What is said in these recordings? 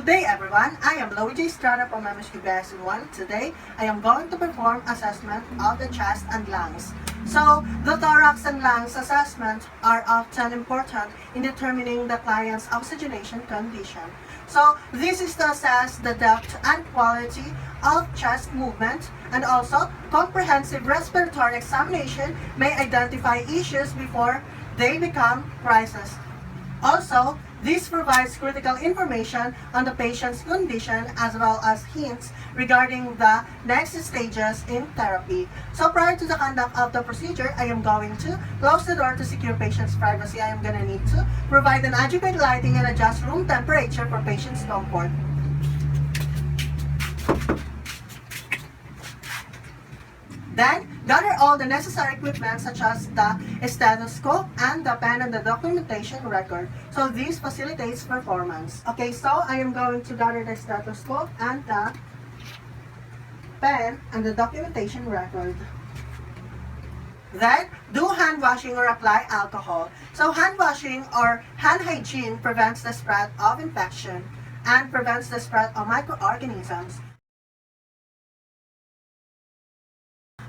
Good day everyone, I am Luigi Estrada from MSQ BS1. Today, I am going to perform assessment of the chest and lungs. So, the thorax and lungs assessment are often important in determining the client's oxygenation condition. So, this is to assess the depth and quality of chest movement, and also comprehensive respiratory examination may identify issues before they become crisis. Also, this provides critical information on the patient's condition as well as hints regarding the next stages in therapy. So prior to the conduct of the procedure, I am going to close the door to secure patient's privacy. I am going to need to provide an adequate lighting and adjust room temperature for patient's comfort. Then, gather all the necessary equipment such as the stethoscope and the pen and the documentation record. So this facilitates performance. Okay, so I am going to gather the stethoscope and the pen and the documentation record. Then, do hand washing or apply alcohol. So hand washing or hand hygiene prevents the spread of infection and prevents the spread of microorganisms.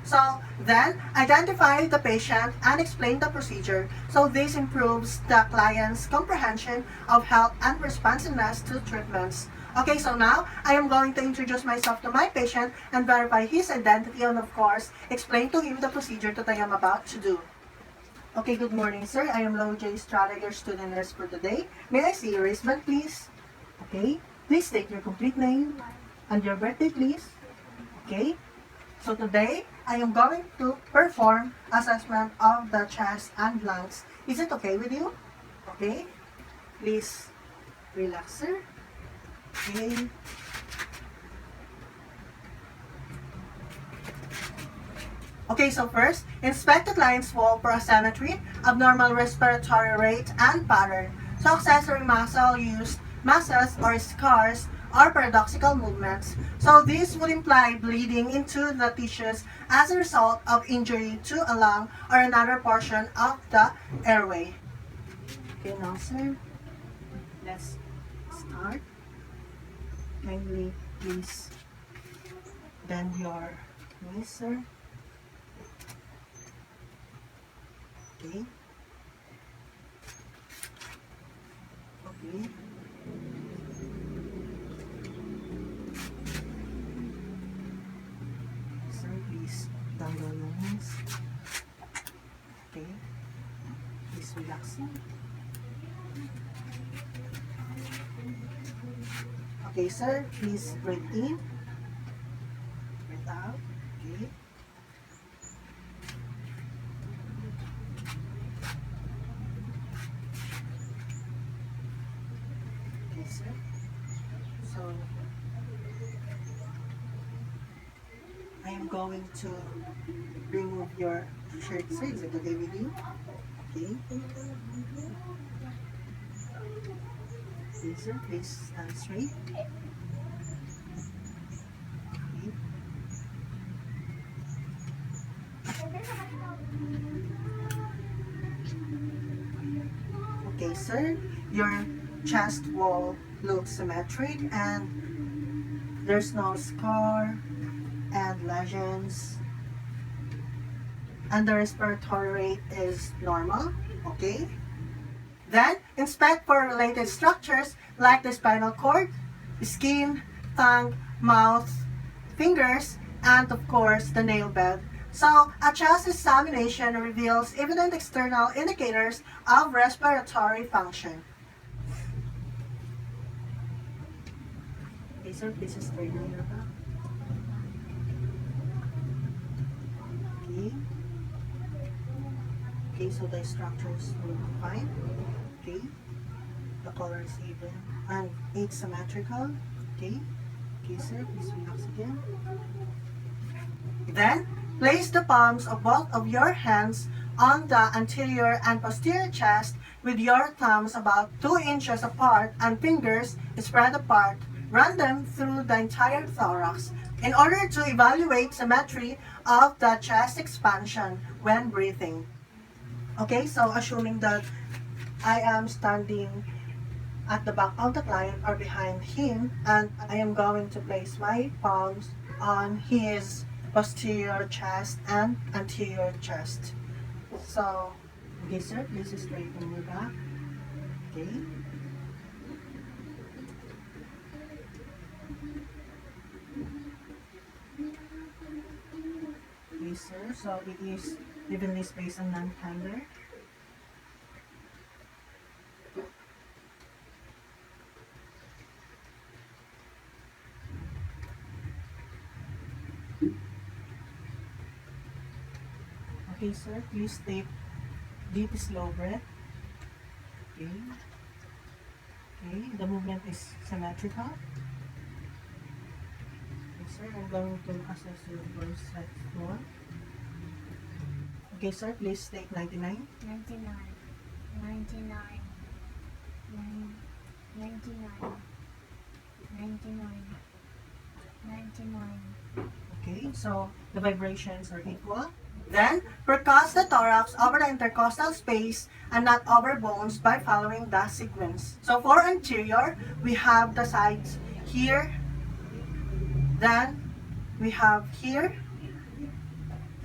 So then, identify the patient and explain the procedure. So this improves the client's comprehension of health and responsiveness to treatments. Okay, so now I am going to introduce myself to my patient and verify his identity and of course, explain to him the procedure that I am about to do. Okay, good morning sir. I am Luigi Estrada, your student nurse for today. May I see your wristband please? Okay, please state your complete name and your birthday please. Okay. So today, I am going to perform assessment of the chest and lungs. Is it okay with you? Okay. Please relax, sir. Okay. Okay, so first, inspect the client's wall for asymmetry, abnormal respiratory rate, and pattern. So accessory muscle used, muscles or scars, or paradoxical movements. So this would imply bleeding into the tissues as a result of injury to a lung or another portion of the airway. Okay, now sir, let's start. Kindly please bend your knees, sir. Okay. Okay. Please down your knees. Okay. Please relax. Okay, sir. Please breathe in. Breathe out. Okay. Okay, sir. So I am going to remove your shirt, sir. Is it okay with you? Okay. Okay, sir. Please stand straight. Okay. Okay, sir. Your chest wall looks symmetric and there's no scar and lesions, and the respiratory rate is normal. Okay. Then inspect for related structures like the spinal cord, skin, tongue, mouth, fingers, and of course the nail bed. So a chest examination reveals evident external indicators of respiratory function. Okay, sir, please straighten your back. Okay. Okay, so the structures will be fine. Okay. The color is even and it's symmetrical. Okay. Okay, sir, please relax again. Then, place the palms of both of your hands on the anterior and posterior chest with your thumbs about 2 inches apart and fingers spread apart. Run them through the entire thorax in order to evaluate symmetry of the chest expansion when breathing. Okay, so assuming that I am standing at the back of the client or behind him, and I am going to place my palms on his posterior chest and anterior chest. So, okay sir, please straighten your back. Okay. Okay sir, so it is evenly spaced and non-tender. Okay sir, please take deep slow breath. Okay. Okay, the movement is symmetrical. Okay sir, I'm going to assess your voice set score. Okay sir, please take 99. 99, 99, 99, 99, 99. Okay, so the vibrations are equal. Then, percuss the thorax over the intercostal space and not over bones by following the sequence. So for anterior, we have the sides here, then we have here,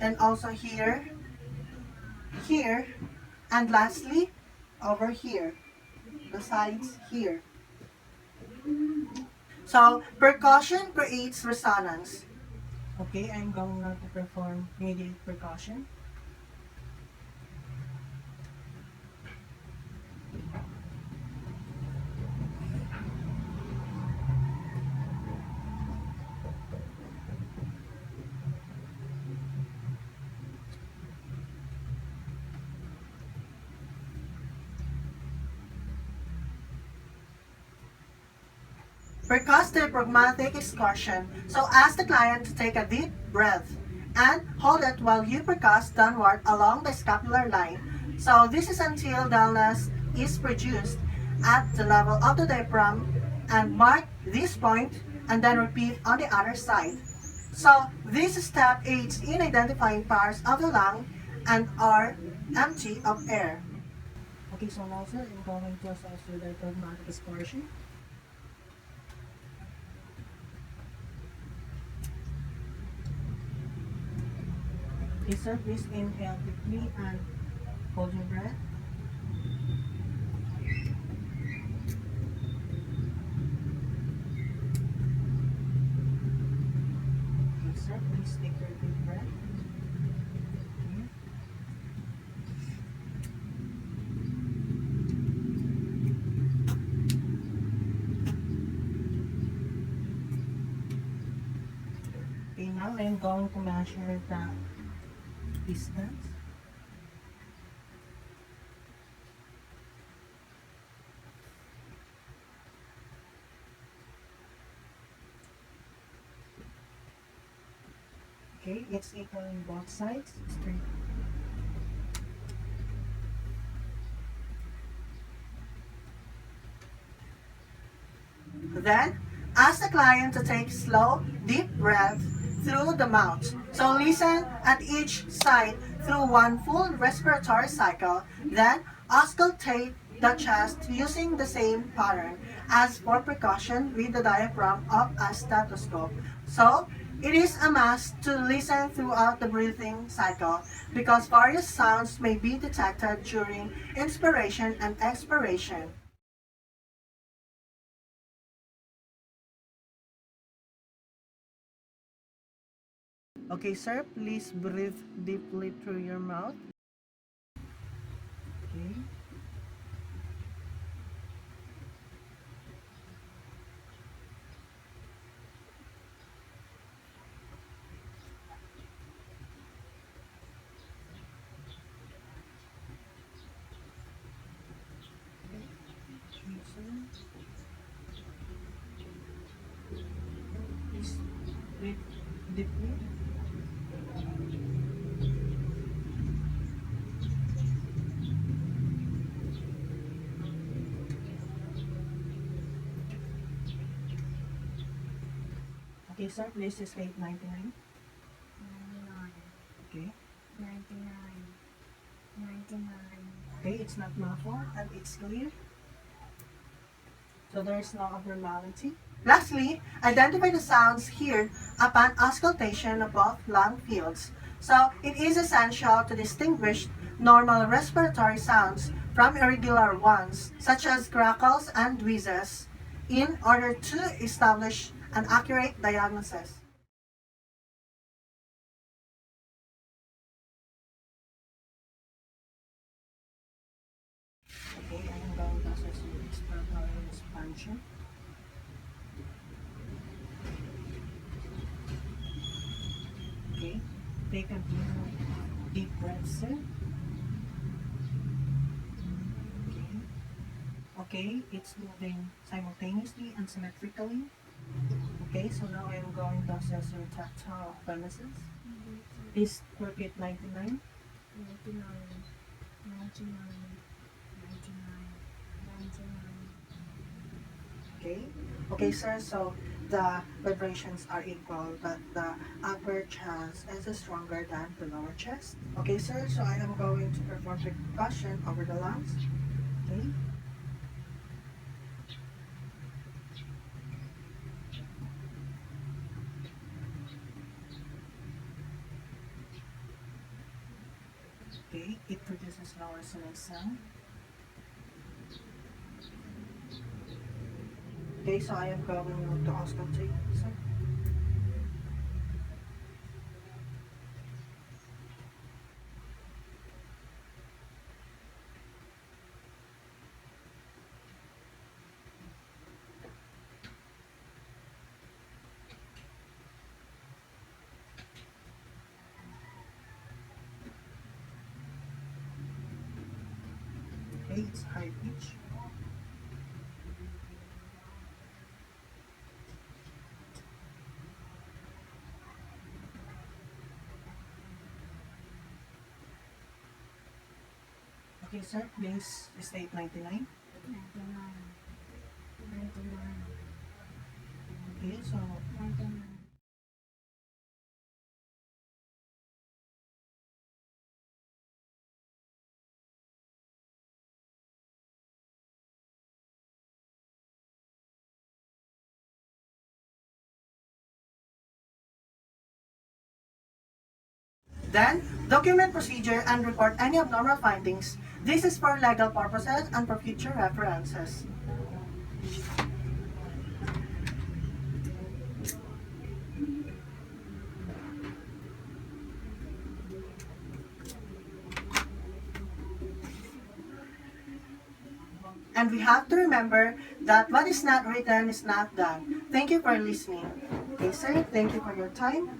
and also here, here, and lastly, over here, the sides here. So, percussion creates resonance. Okay, I'm going now to perform mediate percussion. Percuss the pragmatic excursion. So ask the client to take a deep breath and hold it while you percuss downward along the scapular line. So this is until dullness is produced at the level of the diaphragm, and mark this point and then repeat on the other side. So this step aids in identifying parts of the lung and are empty of air. Okay, so now sir, I'm going to assess your diaphragmatic excursion. Okay, sir, please inhale deeply and hold your breath. Okay, sir, please take your deep breath. Okay. Okay, now I'm going to measure the distance. Okay, it's equal on both sides. Straight. Then, ask the client to take slow, deep breath through the mouth. So listen at each side through one full respiratory cycle. Then, auscultate the chest using the same pattern as for percussion with the diaphragm of a stethoscope. So, it is a must to listen throughout the breathing cycle because various sounds may be detected during inspiration and expiration. Okay, sir, please breathe deeply through your mouth. Okay. Okay, sir. Please breathe deeply. Okay, sir, please state 99. 99, Okay. 99, 99. Okay, it's not muffled and it's clear. So there is no abnormality. Lastly, identify the sounds heard upon auscultation of both lung fields. So it is essential to distinguish normal respiratory sounds from irregular ones, such as crackles and wheezes, in order to establish an accurate diagnosis. Okay, I am going to assess your respiratory expansion. Okay, take a deep breath in. Okay, okay, it's moving simultaneously and symmetrically. Okay, so now I am going to assess your tactile premises. Please repeat 99. 99, 99, 99, 99. Okay. Okay, sir. So the vibrations are equal, but the upper chest is stronger than the lower chest. Okay, sir. So I am going to perform percussion over the lungs. Okay. Okay. It produces low resonance sound. Okay. So I am going to auscultate, sir. Okay. It's high pitch. Okay, sir. Please state 99. 99, 99, Okay. So 99. then, document procedure and report any abnormal findings. This is for legal purposes and for future references. And we have to remember that what is not written is not done. Thank you for listening. Okay, sir, thank you for your time.